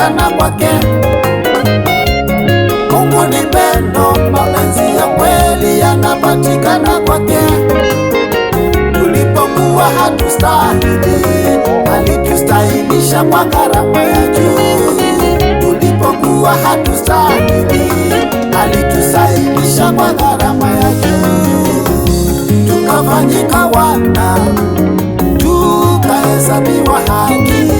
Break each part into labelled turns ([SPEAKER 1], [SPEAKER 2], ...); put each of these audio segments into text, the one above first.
[SPEAKER 1] yanapatikana kwake. Mungu ni pendo, mapenzi ya kweli yanapatikana kwake. Tulipokuwa hatustahili, alitustahilisha kwa gharama ya juu. Tulipokuwa hatustahili, alitustahilisha kwa gharama ya juu. Tukafanyika wana, tukahesabiwa haki.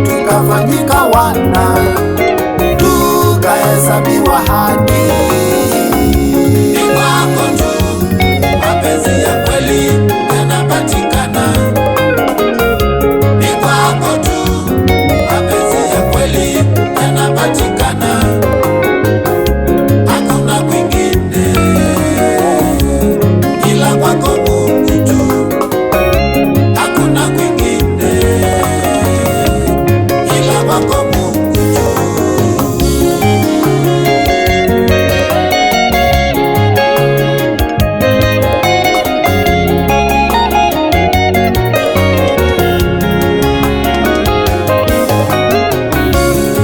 [SPEAKER 1] Tukafanyika wana, tukahesabiwa haki.
[SPEAKER 2] Ni kwako tu mapenzi ya kweli yanapatikana. Ni kwako tu mapenzi ya kweli yanapatikana. Hakuna kwingine ila kwako Mungu tu. Hakuna kwingine ila kwako Mungu tu.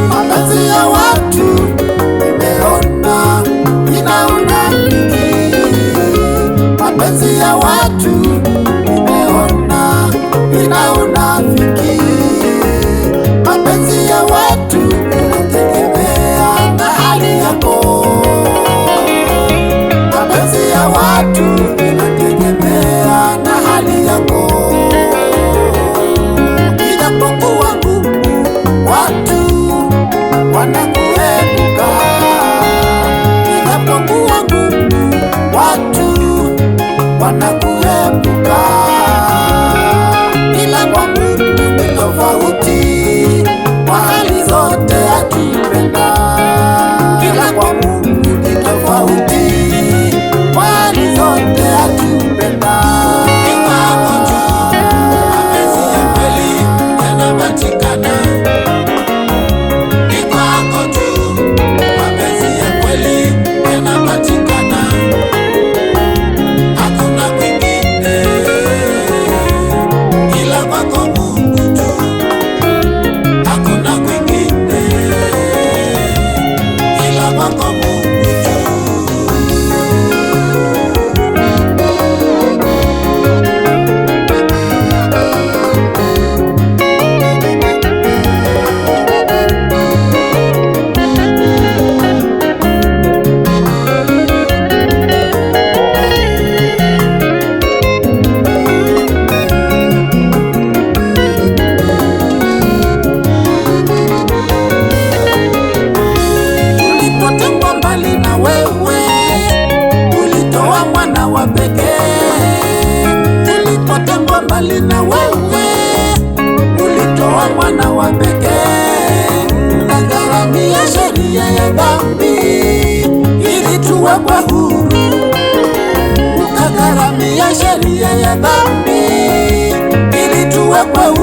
[SPEAKER 1] Mapenzi ya watu nimeona ina unafiki. Mapenzi ya watu nimeona ina unafiki. Mapenzi ya watu inategemea na hali yako. Mapenzi ya watu inategemea na hali yako. Inapokuwa ngumu, watu wanakuepuka. Inapokuwa ngumu, watu wanakuepuka. Ila kwa Mungu ni tofauti, kwa hali zote atupenda. Ila kwa Mungu ni tofauti, kwa hali zote atupenda.
[SPEAKER 2] Ni kwako tu mapenzi ya kweli yanapatikana. Ni kwako tu mapenzi ya kweli yanapatikana. Hakuna kwingine ila kwako Mungu tu. Hakuna kwingine ila kwako Mungu tu.
[SPEAKER 1] Tulipotengwa mbali na wewe, ulitoa mwana wa pekee. Tulipotengwa mbali na wewe, ulitoa mwana wa pekee. Ukagharamia sheria ya dhambi ili tuwekwe huru. Ukagharamia sheria ya dhambi ili tuwekwe huru.